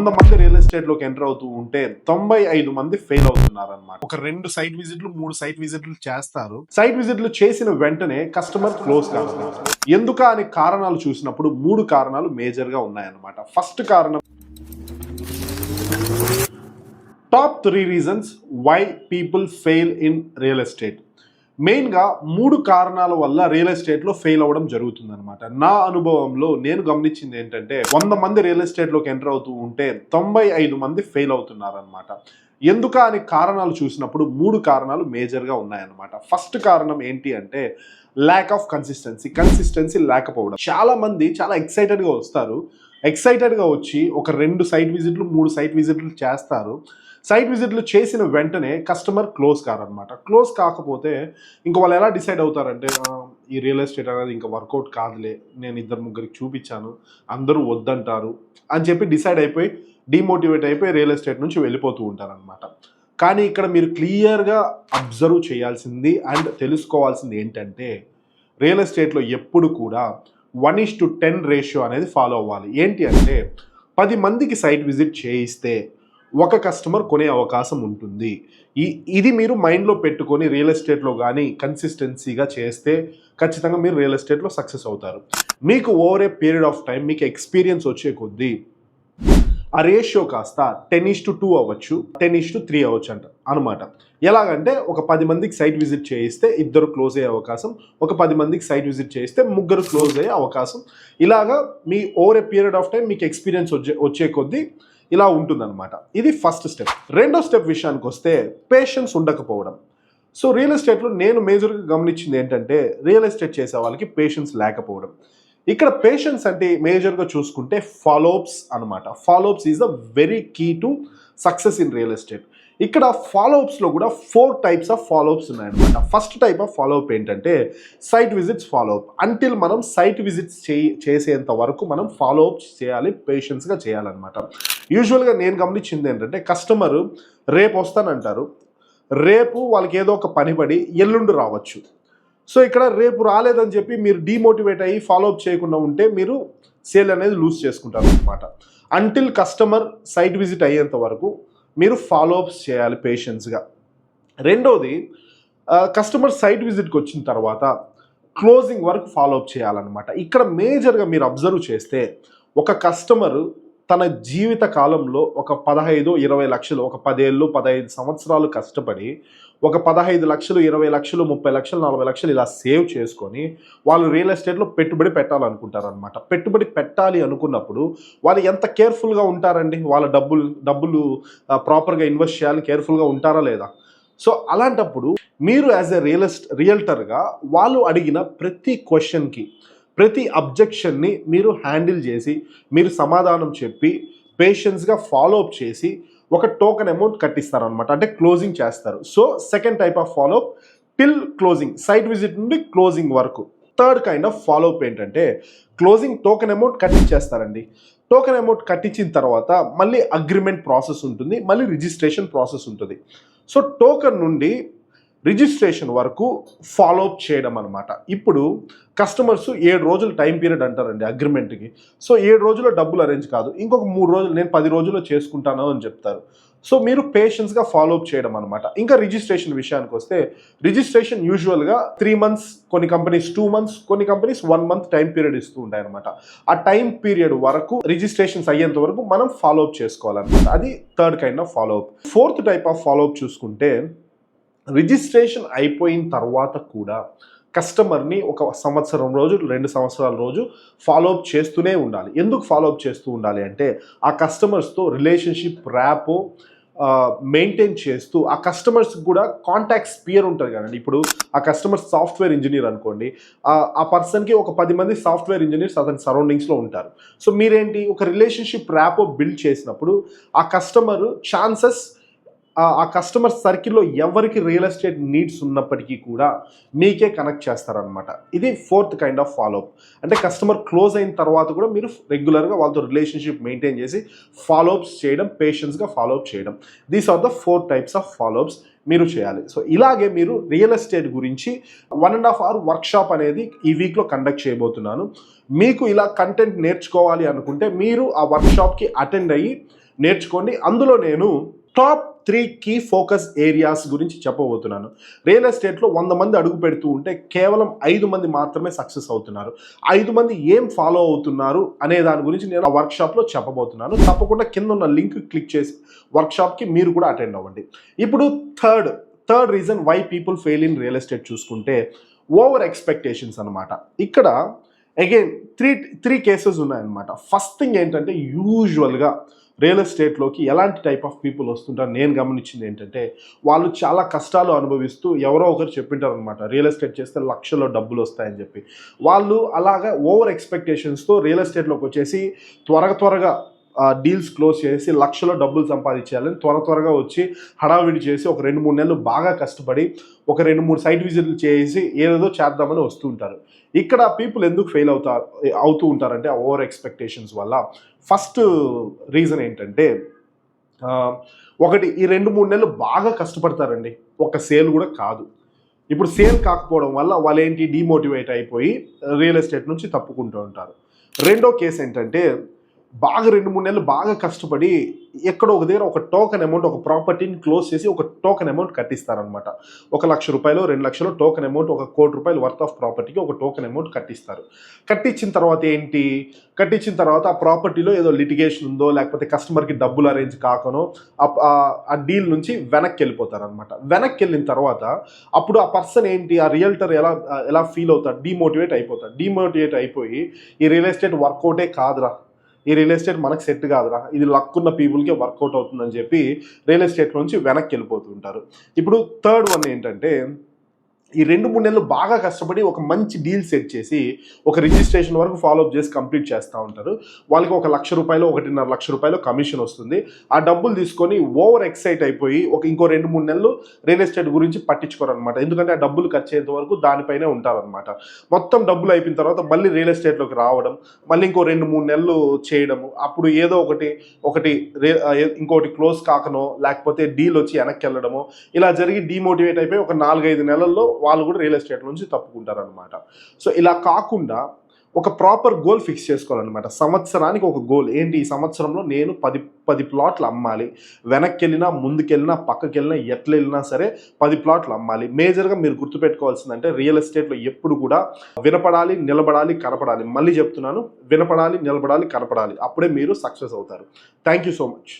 100 మంది real estate లోకి enter అవుతూ ఉంటే 95 మంది ఫెయిల్ అవుతున్నారు అనమాట. ఒక 2 సైట్ విజిట్లు 3 సైట్ విజిట్లు చేస్తారు. సైట్ విజిట్లు చేసిన వెంటనే కస్టమర్ క్లోజ్ కాదు. ఎందుకు అనే కారణాలు చూసినప్పుడు 3 కారణాలు మేజర్ గా ఉన్నాయన్నమాట. ఫస్ట్ కారణం, top 3 reasons why people fail in real estate. మెయిన్గా 3 కారణాల వల్ల రియల్ ఎస్టేట్లో ఫెయిల్ అవ్వడం జరుగుతుంది అనమాట. నా అనుభవంలో నేను గమనించింది ఏంటంటే 100 మంది రియల్ ఎస్టేట్లోకి ఎంటర్ అవుతూ ఉంటే 95 మంది ఫెయిల్ అవుతున్నారనమాట. ఎందుకు అనే కారణాలు చూసినప్పుడు 3 కారణాలు మేజర్గా ఉన్నాయన్నమాట. ఫస్ట్ కారణం ఏంటి అంటే ల్యాక్ ఆఫ్ కన్సిస్టెన్సీ లేకపోవడం. చాలా మంది చాలా ఎక్సైటెడ్గా వస్తారు. ఎక్సైటెడ్గా వచ్చి ఒక 2 సైట్ విజిట్లు 3 సైట్ విజిట్లు చేస్తారు. సైట్ విజిట్లు చేసిన వెంటనే కస్టమర్ క్లోజ్ కారనమాట. క్లోజ్ కాకపోతే ఇంక వాళ్ళు ఎలా డిసైడ్ అవుతారంటే ఈ రియల్ ఎస్టేట్ అనేది ఇంకా వర్కౌట్ కాదులే, నేను 2-3కి చూపించాను, అందరూ వద్దంటారు అని చెప్పి డిసైడ్ అయిపోయి డిమోటివేట్ అయిపోయి రియల్ ఎస్టేట్ నుంచి వెళ్ళిపోతూ ఉంటారనమాట. కానీ ఇక్కడ మీరు క్లియర్గా అబ్జర్వ్ చేయాల్సింది అండ్ తెలుసుకోవాల్సింది ఏంటంటే రియల్ ఎస్టేట్లో ఎప్పుడు కూడా 1:10 రేషియో అనేది ఫాలో అవ్వాలి. ఏంటి అంటే 10 మందికి సైట్ విజిట్ చేయిస్తే ఒక కస్టమర్ కొనే అవకాశం ఉంటుంది. ఇది మీరు మైండ్లో పెట్టుకొని రియల్ ఎస్టేట్లో కానీ కన్సిస్టెన్సీగా చేస్తే ఖచ్చితంగా మీరు రియల్ ఎస్టేట్లో సక్సెస్ అవుతారు. మీకు over a period of time మీకు ఎక్స్పీరియన్స్ వచ్చే కొద్దీ ఆ రేషియో కాస్త 10:2 అవ్వచ్చు, 10:3 అవ్వచ్చు అనమాట. ఎలాగంటే ఒక 10 మందికి సైట్ విజిట్ చేయిస్తే 2 క్లోజ్ అయ్యే అవకాశం, ఒక 10 మందికి సైట్ విజిట్ చేయిస్తే 3 క్లోజ్ అయ్యే అవకాశం. ఇలాగా మీ over a period of time మీకు ఎక్స్పీరియన్స్ వచ్చే కొద్దీ ఇలా ఉంటుందన్నమాట. ఇది ఫస్ట్ స్టెప్. రెండో స్టెప్ విషయానికి వస్తే పేషెన్స్ ఉండకపోవడం. సో రియల్ ఎస్టేట్లో నేను మేజర్గా గమనించింది ఏంటంటే రియల్ ఎస్టేట్ చేసే వాళ్ళకి పేషెన్స్ లేకపోవడం. ఇక్కడ పేషెన్స్ అంటే మేజర్గా చూసుకుంటే ఫాలోఅప్స్ అనమాట. Follow ups is the very key to success in real estate. ఇక్కడ ఫాలోఅప్స్లో కూడా 4 టైప్స్ ఆఫ్ ఫాలోఅప్స్ ఉన్నాయన్నమాట. ఫస్ట్ టైప్ ఆఫ్ ఫాలోఅప్ ఏంటంటే సైట్ విజిట్స్ ఫాలోఅప్. అంటిల్ మనం సైట్ విజిట్స్ చేసేంత వరకు మనం ఫాలోఅప్స్ చేయాలి, పేషెన్స్గా చేయాలన్నమాట. యూజువల్గా నేను గమనించింది ఏంటంటే కస్టమర్ రేపు వస్తానంటారు, రేపు వాళ్ళకి ఏదో ఒక పని పడి ఎల్లుండి రావచ్చు. సో ఇక్కడ రేపు రాలేదని చెప్పి మీరు డిమోటివేట్ అయ్యి ఫాలోఅప్ చేయకుండా ఉంటే మీరు సేల్ అనేది లూజ్ చేసుకుంటారు అనమాట. అంటిల్ కస్టమర్ సైట్ విజిట్ అయ్యేంత వరకు మీరు ఫాలోఅప్స్ చేయాలి పేషెన్స్గా. రెండోది, కస్టమర్ సైట్ విజిట్కి వచ్చిన తర్వాత క్లోజింగ్ వరకు ఫాలోఅప్ చేయాలన్నమాట. ఇక్కడ మేజర్గా మీరు అబ్జర్వ్ చేస్తే ఒక కస్టమరు తన జీవిత కాలంలో ఒక 15-20 లక్షలు, ఒక 10 ఏళ్ళు 15 సంవత్సరాలు కష్టపడి ఒక 15 లక్షలు 20 లక్షలు 30 లక్షలు 40 లక్షలు ఇలా సేవ్ చేసుకొని వాళ్ళు రియల్ ఎస్టేట్లో పెట్టుబడి పెట్టాలనుకుంటారనమాట. పెట్టుబడి పెట్టాలి అనుకున్నప్పుడు వాళ్ళు ఎంత కేర్ఫుల్గా ఉంటారండి, వాళ్ళ డబ్బులు ప్రాపర్గా ఇన్వెస్ట్ చేయాలి, కేర్ఫుల్గా ఉంటారా లేదా? సో అలాంటప్పుడు మీరు యాజ్ ఎ రియల్టర్గా వాళ్ళు అడిగిన ప్రతి క్వశ్చన్కి ప్రతి అబ్జెక్షన్ని మీరు హ్యాండిల్ చేసి మీరు సమాధానం చెప్పి పేషెన్స్గా ఫాలోఅప్ చేసి ఒక టోకెన్ అమౌంట్ కట్టిస్తారనమాట. అంటే క్లోజింగ్ చేస్తారు. So second type of follow up till closing, site visit నుండి క్లోజింగ్ వరకు. థర్డ్ కైండ్ ఆఫ్ ఫాలోఅప్ ఏంటంటే క్లోజింగ్ టోకెన్ అమౌంట్ కట్టించేస్తారండి. టోకెన్ అమౌంట్ కట్టించిన తర్వాత మళ్ళీ అగ్రిమెంట్ ప్రాసెస్ ఉంటుంది, మళ్ళీ రిజిస్ట్రేషన్ ప్రాసెస్ ఉంటుంది. సో టోకెన్ నుండి రిజిస్ట్రేషన్ వరకు ఫాలోఅప్ చేయడం అనమాట. ఇప్పుడు కస్టమర్స్ 7 రోజులు టైం పీరియడ్ అంటారండి అగ్రిమెంట్కి. సో 7 రోజుల్లో డబ్బులు అరేంజ్ కాదు, ఇంకొక 3 రోజులు, నేను 10 రోజుల్లో చేసుకుంటాను అని చెప్తారు. సో మీరు పేషెన్స్గా ఫాలోఅప్ చేయడం అనమాట. ఇంకా రిజిస్ట్రేషన్ విషయానికి వస్తే రిజిస్ట్రేషన్ యూజువల్గా 3 మంత్స్, కొన్ని కంపెనీస్ 2 మంత్స్, కొన్ని కంపెనీస్ 1 మంత్ టైం పీరియడ్ ఇస్తూ ఉంటాయి అనమాట. ఆ టైం పీరియడ్ వరకు రిజిస్ట్రేషన్స్ అయ్యేంత వరకు మనం ఫాలోఅప్ చేసుకోవాలన్నమాట. అది third kind of follow up. Fourth type of follow up చూసుకుంటే రిజిస్ట్రేషన్ అయిపోయిన తర్వాత కూడా కస్టమర్ని ఒక సంవత్సరం రోజు 2 సంవత్సరాల రోజు ఫాలోఅప్ చేస్తూనే ఉండాలి. ఎందుకు ఫాలోఅప్ చేస్తూ ఉండాలి అంటే ఆ కస్టమర్స్తో రిలేషన్షిప్ ర్యాపో మెయింటైన్ చేస్తూ ఆ కస్టమర్స్కి కూడా కాంటాక్ట్ స్పియర్ ఉంటుంది కదండి. ఇప్పుడు ఆ కస్టమర్ సాఫ్ట్వేర్ ఇంజనీర్ అనుకోండి, ఆ పర్సన్కి ఒక 10 మంది సాఫ్ట్వేర్ ఇంజనీర్స్ అతని సరౌండింగ్స్లో ఉంటారు. సో మీరేంటి ఒక రిలేషన్షిప్ ర్యాపో బిల్డ్ చేసినప్పుడు ఆ కస్టమర్ ఛాన్సెస్ ఆ కస్టమర్ సర్కిల్లో ఎవరికి రియల్ ఎస్టేట్ నీడ్స్ ఉన్నప్పటికీ కూడా మీకే కనెక్ట్ చేస్తారనమాట. ఇది ఫోర్త్ కైండ్ ఆఫ్ ఫాలోఅప్. అంటే కస్టమర్ క్లోజ్ అయిన తర్వాత కూడా మీరు రెగ్యులర్గా వాళ్ళతో రిలేషన్షిప్ మెయింటైన్ చేసి ఫాలోఅప్స్ చేయడం, పేషెన్స్గా ఫాలోఅప్ చేయడం. These are the 4 types of follow ups మీరు చేయాలి. సో ఇలాగే మీరు రియల్ ఎస్టేట్ గురించి 1.5 అవర్ వర్క్షాప్ అనేది ఈ వీక్లో కండక్ట్ చేయబోతున్నాను. మీకు ఇలా కంటెంట్ నేర్చుకోవాలి అనుకుంటే మీరు ఆ వర్క్షాప్కి అటెండ్ అయ్యి నేర్చుకోండి. అందులో నేను టాప్ 3 కీ ఫోకస్ ఏరియాస్ గురించి చెప్పబోతున్నాను. రియల్ ఎస్టేట్లో 100 మంది అడుగు పెడుతూ ఉంటే కేవలం 5 మంది మాత్రమే సక్సెస్ అవుతున్నారు. 5 మంది ఏం ఫాలో అవుతున్నారు అనే దాని గురించి నేను ఆ వర్క్షాప్లో చెప్పబోతున్నాను. తప్పకుండా కింద ఉన్న లింక్ క్లిక్ చేసి వర్క్షాప్కి మీరు కూడా అటెండ్ అవ్వండి. ఇప్పుడు third reason why people fail in real estate చూసుకుంటే ఓవర్ ఎక్స్పెక్టేషన్స్ అనమాట. ఇక్కడ అగైన్ త్రీ కేసెస్ ఉన్నాయన్నమాట. ఫస్ట్ థింగ్ ఏంటంటే యూజువల్గా రియల్ ఎస్టేట్లోకి ఎలాంటి టైప్ ఆఫ్ పీపుల్ వస్తుంటారు నేను గమనించింది ఏంటంటే వాళ్ళు చాలా కష్టాలు అనుభవిస్తూ ఎవరో ఒకరు చెప్పింటారు అనమాట రియల్ ఎస్టేట్ చేస్తే లక్షల్లో డబ్బులు వస్తాయని చెప్పి. వాళ్ళు అలాగా ఓవర్ ఎక్స్పెక్టేషన్స్తో రియల్ ఎస్టేట్లోకి వచ్చేసి త్వరగా డీల్స్ క్లోజ్ చేసి లక్షలో డబ్బులు సంపాదించాలని త్వరగా వచ్చి హడావిడి చేసి ఒక 2-3 నెలలు బాగా కష్టపడి ఒక 2-3 సైట్ విజిట్లు చేసి ఏదేదో చేద్దామని వస్తూ ఉంటారు. ఇక్కడ పీపుల్ ఎందుకు ఫెయిల్ అవుతూ ఉంటారంటే ఓవర్ ఎక్స్పెక్టేషన్స్ వల్ల. ఫస్ట్ రీజన్ ఏంటంటే ఒకటి ఈ 2-3 నెలలు బాగా కష్టపడతారండి, ఒక సేల్ కూడా కాదు. ఇప్పుడు సేల్ కాకపోవడం వల్ల వాళ్ళు ఏంటి డిమోటివేట్ అయిపోయి రియల్ ఎస్టేట్ నుంచి తప్పుకుంటూ ఉంటారు. రెండో కేసు ఏంటంటే బాగా 2-3 నెలలు బాగా కష్టపడి ఎక్కడో ఒక దగ్గర ఒక టోకెన్ అమౌంట్ ఒక ప్రాపర్టీని క్లోజ్ చేసి ఒక టోకెన్ అమౌంట్ కట్టిస్తారనమాట. 1 లక్ష రూపాయలు 2 లక్షలు టోకెన్ అమౌంట్, 1 కోటి రూపాయలు వర్త్ ఆఫ్ ప్రాపర్టీకి ఒక టోకెన్ అమౌంట్ కట్టిస్తారు. కట్టించిన తర్వాత ఆ ప్రాపర్టీలో ఏదో లిటిగేషన్ ఉందో లేకపోతే కస్టమర్కి డబ్బులు అరేంజ్ కాకనో ఆ డీల్ నుంచి వెనక్కి వెళ్ళిపోతారనమాట. వెనక్కి వెళ్ళిన తర్వాత అప్పుడు ఆ పర్సన్ ఏంటి ఆ రియల్టర్ ఎలా ఫీల్ అవుతాడు, డిమోటివేట్ అయిపోయి ఈ రియల్ ఎస్టేట్ వర్కౌటే కాదురా, ఈ రియల్ ఎస్టేట్ మనకు సెట్ కాదురా, ఇది లక్ ఉన్న పీపుల్కే వర్కౌట్ అవుతుందని చెప్పి రియల్ ఎస్టేట్ నుంచి వెనక్కి వెళ్ళిపోతుంటారు. ఇప్పుడు థర్డ్ వన్ ఏంటంటే ఈ 2-3 నెలలు బాగా కష్టపడి ఒక మంచి డీల్ సెట్ చేసి ఒక రిజిస్ట్రేషన్ వరకు ఫాలోఅప్ చేసి కంప్లీట్ చేస్తూ ఉంటారు. వాళ్ళకి 1 లక్ష రూపాయలు 1.5 లక్ష రూపాయలు కమిషన్ వస్తుంది. ఆ డబ్బులు తీసుకొని ఓవర్ ఎక్సైట్ అయిపోయి ఇంకో 2-3 నెలలు రియల్ ఎస్టేట్ గురించి పట్టించుకోరనమాట. ఎందుకంటే ఆ డబ్బులు ఖర్చు అయ్యేంత వరకు దానిపైనే ఉంటారనమాట. మొత్తం డబ్బులు అయిపోయిన తర్వాత మళ్ళీ రియల్ ఎస్టేట్లోకి రావడం, మళ్ళీ ఇంకో 2-3 నెలలు చేయడము, అప్పుడు ఏదో ఒకటి ఇంకోటి క్లోజ్ కాకనో లేకపోతే డీల్ వచ్చి వెనక్కి వెళ్ళడమో ఇలా జరిగి డిమోటివేట్ అయిపోయి ఒక 4-5 నెలల్లో వాళ్ళు కూడా రియల్ ఎస్టేట్ నుంచి తప్పుకుంటారనమాట. సో ఇలా కాకుండా ఒక ప్రాపర్ గోల్ ఫిక్స్ చేసుకోవాలన్నమాట. సంవత్సరానికి ఒక గోల్ ఏంటి, ఈ సంవత్సరంలో నేను 10 ప్లాట్లు అమ్మాలి, వెనక్కి వెళ్ళినా ముందుకెళ్ళినా పక్కకి వెళ్ళినా ఎట్లా వెళ్ళినా సరే 10 ప్లాట్లు అమ్మాలి. మేజర్గా మీరు గుర్తుపెట్టుకోవాల్సిందంటే రియల్ ఎస్టేట్లో ఎప్పుడు కూడా వినపడాలి, నిలబడాలి, కనపడాలి. మళ్ళీ చెప్తున్నాను, వినపడాలి, నిలబడాలి, కనపడాలి. అప్పుడే మీరు సక్సెస్ అవుతారు. Thank you so much.